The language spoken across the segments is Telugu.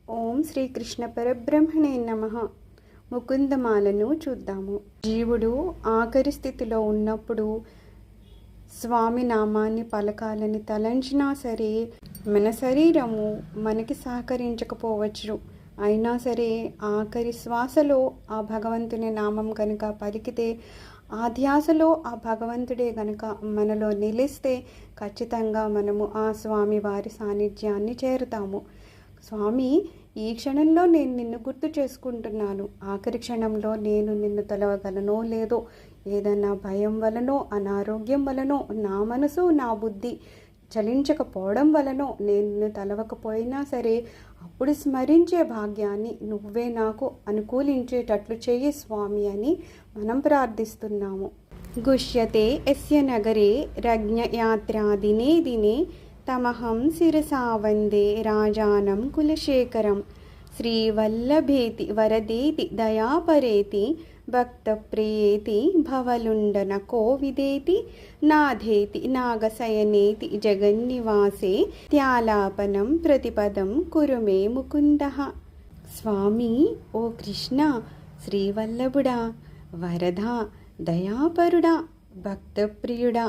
ఓం శ్రీకృష్ణ పరబ్రహ్మణే నమః. ముకుందమాలను చూద్దాము. జీవుడు ఆఖరి స్థితిలో ఉన్నప్పుడు స్వామి నామాన్ని పలకాలని తలంచినా సరే మన శరీరము మనకి సహకరించకపోవచ్చు. అయినా సరే ఆఖరి శ్వాసలో ఆ భగవంతుని నామం కనుక పలికితే, ఆ ధ్యాసలో ఆ భగవంతుడే కనుక మనలో నిలిస్తే ఖచ్చితంగా మనము ఆ స్వామి వారి సాన్నిధ్యాన్ని చేరుతాము. స్వామి, ఈ క్షణంలో నేను నిన్ను గుర్తు చేసుకుంటున్నాను. ఆఖరి క్షణంలో నేను నిన్ను తలవగలనో లేదో, ఏదన్నా భయం వలనో, అనారోగ్యం వలనో, నా మనసు నా బుద్ధి చలించకపోవడం వలనో నేను నిన్ను తలవకపోయినా సరే, అప్పుడు స్మరించే భాగ్యాన్ని నువ్వే నాకు అనుకూలించేటట్లు చెయ్యి స్వామి అని మనం ప్రార్థిస్తున్నాము. గుష్యతే యస్య నగరే రజ్ఞయాత్రా దినే దినే తమహం శిరసా వందే రాజానం కులశేఖరం. శ్రీవల్లభేతి వరదేతి దయాపరేతి భక్తప్రియేతి భవలుండన కోవిదేతి నాథేతి నాగశయనేతి జగన్నివాసే త్యాలాపనం ప్రతిపదం కురుమే ముకుందః. స్వామి, ఓ కృష్ణ, శ్రీవల్లభుడా, వరదా, దయాపరుడా, భక్తప్రియుడా,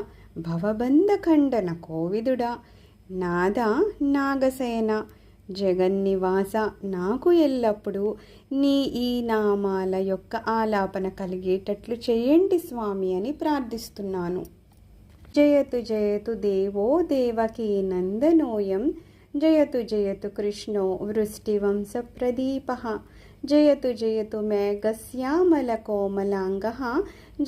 భవబంధఖండన కోవిదుడా, నాద, నాగసేన, జగన్నివాస, నాకు ఎల్లప్పుడూ నీ ఈ నామాల యొక్క ఆలాపన కలిగేటట్లు చేయండి స్వామి అని ప్రార్థిస్తున్నాను. జయతు జయతు దేవో దేవకీ నందనోయం, జయతు జయతు కృష్ణో వృష్టివంశ ప్రదీపః, జయతు జయతు మేఘశ్యామల కోమలాంగః,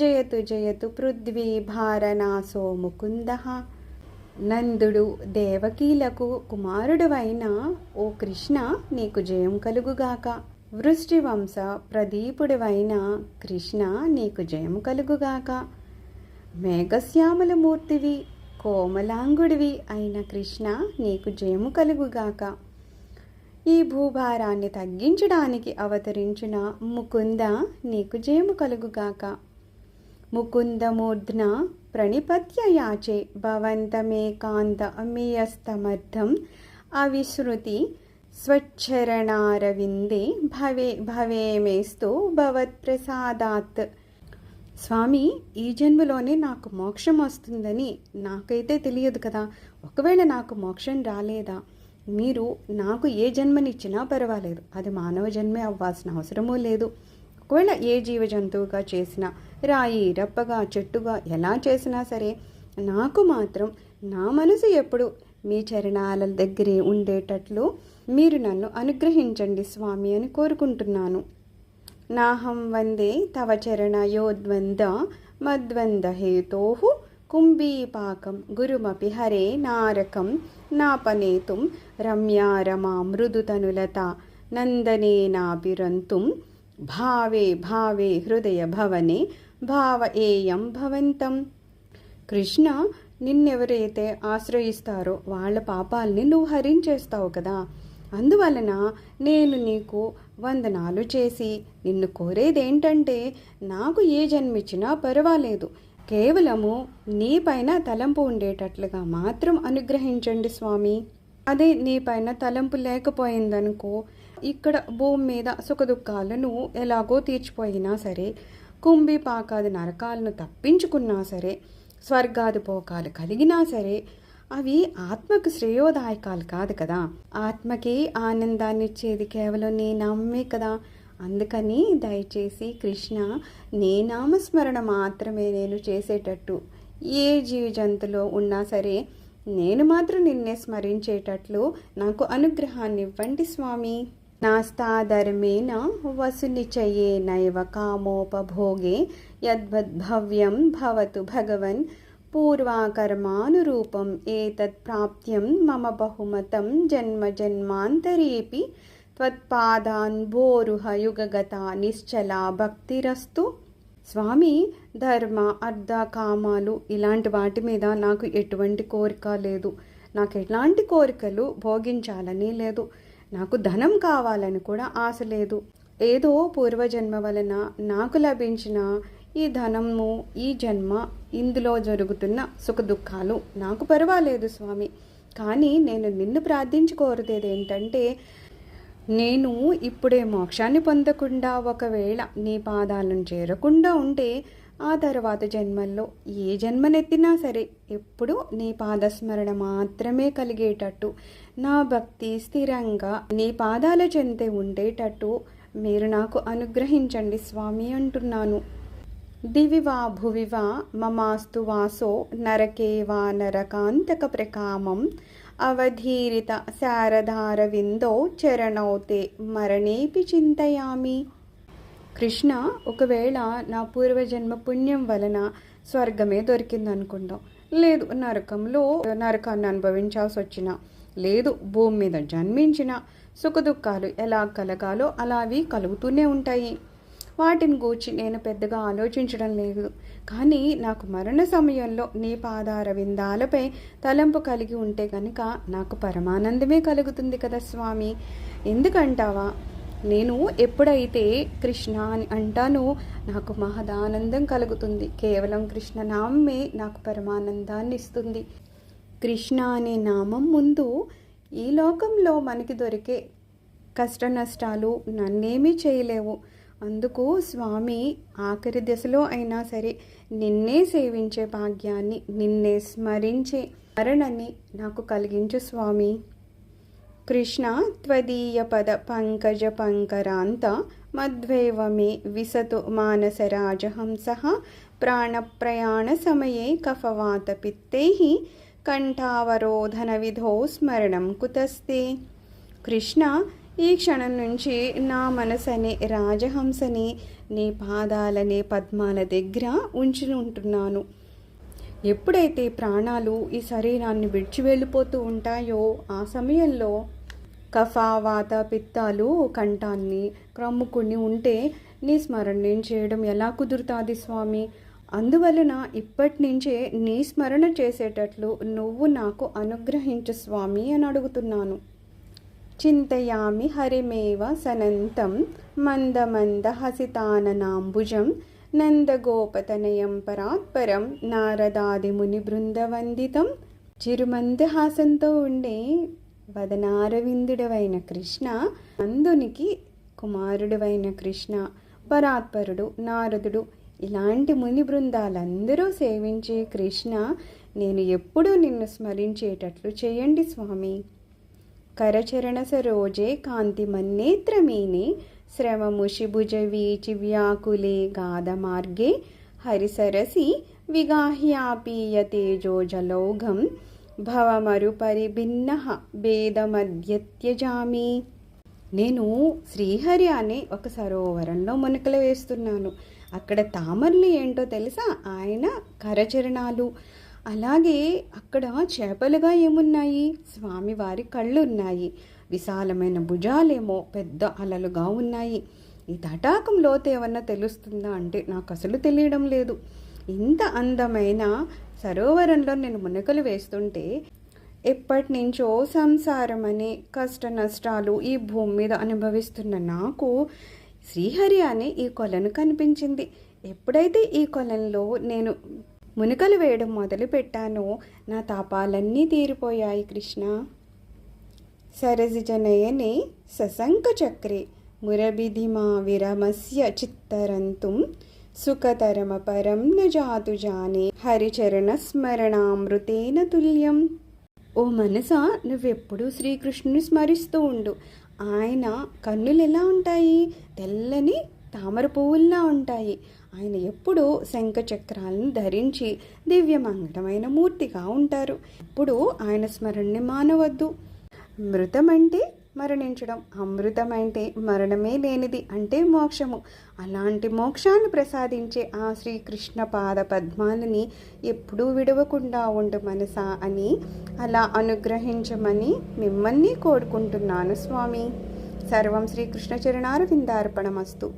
జయతు జయతు పృథ్వీ భారనాశో ముకుందః. నందుడు దేవకీలకు కుమారుడవైన ఓ కృష్ణ, నీకు జయం కలుగుగాక. వృష్టివంశ ప్రదీపుడివైన కృష్ణ, నీకు జయం కలుగుగాక. మేఘశ్యామల మూర్తివి, కోమలాంగుడివి అయిన కృష్ణ, నీకు జయము కలుగుగాక. ఈ భూభారాన్ని తగ్గించడానికి అవతరించిన ముకుంద, నీకు జయము కలుగుగాక. ముకుందమూర్ధ్న ప్రణిపత్య యాచే భవంతమేకాంత అమియస్తమర్థం అవిశ్రుతి స్వచ్చరణారవిందే భవే భవేమేస్తు భవత్ప్రసాదాత్. స్వామి, ఈ జన్మలోనే నాకు మోక్షం వస్తుందని నాకైతే తెలియదు కదా. ఒకవేళ నాకు మోక్షం రాలేదా, మీరు నాకు ఏ జన్మనిచ్చినా పర్వాలేదు, అది మానవ జన్మే అవ్వాల్సిన అవసరమూ లేదు. ఒకవేళ ఏ జీవ జంతువుగా చేసినా, రాయి రప్పగా చెట్టుగా ఎలా చేసినా సరే, నాకు మాత్రం నా మనసు ఎప్పుడు మీ చరణాల దగ్గరే ఉండేటట్లు మీరు నన్ను అనుగ్రహించండి స్వామి అని కోరుకుంటున్నాను. నాహం వందే తవ చరణయోద్వంద మద్వంద హేతోః కుంభీపాకం గురుమపి హరే నారకం నాపనేతుం రమ్యా రమా మృదుతనులత నందనేనాభిరంతుం భావే భావే హృదయ భవనే భావ ఏయం భవంతం. కృష్ణ, నిన్నెవరైతే ఆశ్రయిస్తారో వాళ్ళ పాపాలని నువ్వు హరించేస్తావు కదా. అందువలన నేను నీకు వందనాలు చేసి నిన్ను కోరేదేంటంటే, నాకు ఏ జన్మిచ్చినా పర్వాలేదు, కేవలము నీ పైన తలంపు ఉండేటట్లుగా మాత్రం అనుగ్రహించండి స్వామి. అదే నీ పైన తలంపు లేకపోయిందనుకో, ఇక్కడ భూమి మీద సుఖదుఖాలను ఎలాగో తీర్చిపోయినా సరే, కుంభీపాకాది నరకాలను తప్పించుకున్నా సరే, స్వర్గాది పోకాలు కలిగినా సరే, అవి ఆత్మకు శ్రేయోదాయకాలు కాదు కదా. ఆత్మకి ఆనందాన్ని ఇచ్చేది కేవలం నీ నామే కదా. అందుకని దయచేసి కృష్ణ, నీ నామస్మరణ మాత్రమే నేను చేసేటట్టు, ఏ జీవ జంతులో ఉన్నా సరే నేను మాత్రం నిన్నే స్మరించేటట్లు నాకు అనుగ్రహాన్ని ఇవ్వండి స్వామి. నాస్తాధర్మేణ వసునిచయే నైవ కామోపభోగే యద్భవ్యం భవతు భగవన్ పూర్వాకర్మానురూపం ఏతత్ ప్రాప్త్యం మమ బహుమతం జన్మ జన్మాంతరేపి త్వత్పాదాన్భోరుహ యుగగత నిశ్చలా భక్తిరస్తు. స్వామి, ధర్మ అర్థ కామాలు ఇలాంటి వాటి మీద నాకు ఎటువంటి కోరిక లేదు. నాకు ఎలాంటి కోరికలు భోగించాలని లేదు. నాకు ధనం కావాలని కూడా ఆశ లేదు. ఏదో పూర్వజన్మ వలన నాకు లభించిన ఈ ధనము, ఈ జన్మ, ఇందులో జరుగుతున్న సుఖ దుఃఖాలు నాకు పర్వాలేదు స్వామి. కానీ నేను నిన్ను ప్రార్థించుకోరుదేది ఏంటంటే, నేను ఇప్పుడే మోక్షాన్ని పొందకుండా ఒకవేళ నీ పాదాలను చేరకుండా ఉంటే ఆ తర్వాత జన్మల్లో ఏ జన్మనెత్తినా సరే ఎప్పుడు నీ పాదస్మరణ మాత్రమే కలిగేటట్టు నా భక్తి స్థిరంగా నీ పాదాల చెంతే ఉండేటట్టు మీరు నాకు అనుగ్రహించండి స్వామి అంటున్నాను. దివివా భువివా మమాస్తు వాసో నరకే వా నరకాంతక ప్రకామం అవధీరిత శారదారవిందో చరణౌతే మరణేపి చింతయామి. కృష్ణ, ఒకవేళ నా పూర్వజన్మ పుణ్యం వలన స్వర్గమే దొరికిందనుకుందాం, లేదు నరకాన్ని అనుభవించాల్సి వచ్చిన, లేదు భూమి మీద జన్మించిన సుఖదుఖాలు ఎలా కలగాలో అలా అవి కలుగుతూనే ఉంటాయి. వాటిని గూర్చి నేను పెద్దగా ఆలోచించడం లేదు. కానీ నాకు మరణ సమయంలో నీ పాదార విందాలపై తలంపు కలిగి ఉంటే కనుక నాకు పరమానందమే కలుగుతుంది కదా స్వామి. ఎందుకంటావా, నేను ఎప్పుడైతే కృష్ణ అని అంటానో నాకు మహదానందం కలుగుతుంది. కేవలం కృష్ణ నామమే నాకు పరమానందాన్ని ఇస్తుంది. కృష్ణ అనే నామం ముందు ఈ లోకంలో మనకి దొరికే కష్ట నష్టాలు నన్నేమీ చేయలేవు. అందుకు స్వామి, ఆఖరి దశలో అయినా సరే నిన్నే సేవించే భాగ్యాన్ని, నిన్నే స్మరించే మరణాన్ని నాకు కలిగించు స్వామి. కృష్ణ, త్వదీయ పద పంకజ పంకరాంత మద్వేవ మే విసతు మానసరాజహంస ప్రాణప్రయాణ సమయే కఫవాత పిత్తైః కంఠావరోధన విధో స్మరణం కుతస్తే. కృష్ణ, ఈ క్షణం నుంచి నా మనసనే రాజహంసని నీ పాదాలనే పద్మాల దగ్గర ఉంటున్నాను. ఎప్పుడైతే ప్రాణాలు ఈ శరీరాన్ని విడిచి వెళ్ళిపోతూ ఉంటాయో ఆ సమయంలో కఫావాత పిత్తాలు కంఠాన్ని క్రమ్ముకుని ఉంటే నీ స్మరణ చేయడం ఎలా కుదురుతుంది స్వామి? అందువలన ఇప్పటి నుంచే నీ స్మరణ చేసేటట్లు నువ్వు నాకు అనుగ్రహించు స్వామి అని అడుగుతున్నాను. చింతయామి హరిమేవ సనంతం మందమంద హసితాననాంబుజం నందగోపతనయం పరాత్పరం నారదాది ముని బృందవందితం. చిరుమందహాసంతో ఉండే వదనారవిందుడవైన కృష్ణ, నందునికి కుమారుడువైన కృష్ణ, పరాత్పరుడు నారదుడు ఇలాంటి ముని బృందాలందరూ సేవించే కృష్ణ, నేను ఎప్పుడూ నిన్ను స్మరించేటట్లు చేయండి స్వామి. కరచరణ సరోజే కాంతిమన్నేత్రమీనే శ్రవముషిభుజ వీచి వ్యాకులే గాధమార్గే హరిసరసి విగాహ్యాపీయ తేజోజలౌఘం భవమరుపరిభిన్న భేదమధ్యత్యజామి. నేను శ్రీహరి అనే ఒక సరోవరంలో మునకలు వేస్తున్నాను. అక్కడ తామరలు ఏంటో తెలుసా? ఆయన కరచరణాలు. అలాగే అక్కడ చేపలుగా ఏమున్నాయి? స్వామివారి కళ్ళు ఉన్నాయి. విశాలమైన భుజాలేమో పెద్ద అలలుగా ఉన్నాయి. ఈ తటాకం లోతు ఏమన్నా తెలుస్తుందా అంటే నాకు అసలు తెలియడం లేదు. ఇంత అందమైన సరోవరంలో నేను మునకలు వేస్తుంటే ఎప్పటి నుంచో సంసారం అనే కష్ట నష్టాలు ఈ భూమి మీద అనుభవిస్తున్న నాకు శ్రీహరి అనే ఈ కొలను కనిపించింది. ఎప్పుడైతే ఈ కొలంలో నేను మునకలు వేయడం మొదలు పెట్టానో నా తాపాలన్నీ తీరిపోయాయి కృష్ణ. సరసిజనయనే సశంక చక్రే మురబిధిమా విరమస్య చిత్తరంతుం సుఖతరమ పరం న జాతు జానే హరిచరణ స్మరణామృతేన తుల్యం. ఓ మనసా, నువ్వెప్పుడూ శ్రీకృష్ణుని స్మరిస్తూ ఉండు. ఆయన కన్నులు ఎలా ఉంటాయి? తెల్లని తామర పువ్వుల్లా ఉంటాయి. ఆయన ఎప్పుడూ శంఖ చక్రాలను ధరించి దివ్యమంగళమైన మూర్తిగా ఉంటారు. ఇప్పుడు ఆయన స్మరణని మానవద్దు. మృతం అంటే మరణించడం, అమృతం అంటే మరణమే లేనిది అంటే మోక్షము. అలాంటి మోక్షాన్ని ప్రసాదించే ఆ శ్రీకృష్ణ పాద పద్మాలని ఎప్పుడూ విడవకుండా ఉండు మనసా అని అలా అనుగ్రహించమని మిమ్మల్ని కోరుకుంటున్నాను స్వామి. సర్వం శ్రీకృష్ణ చరణారవిందార్పణమస్తు.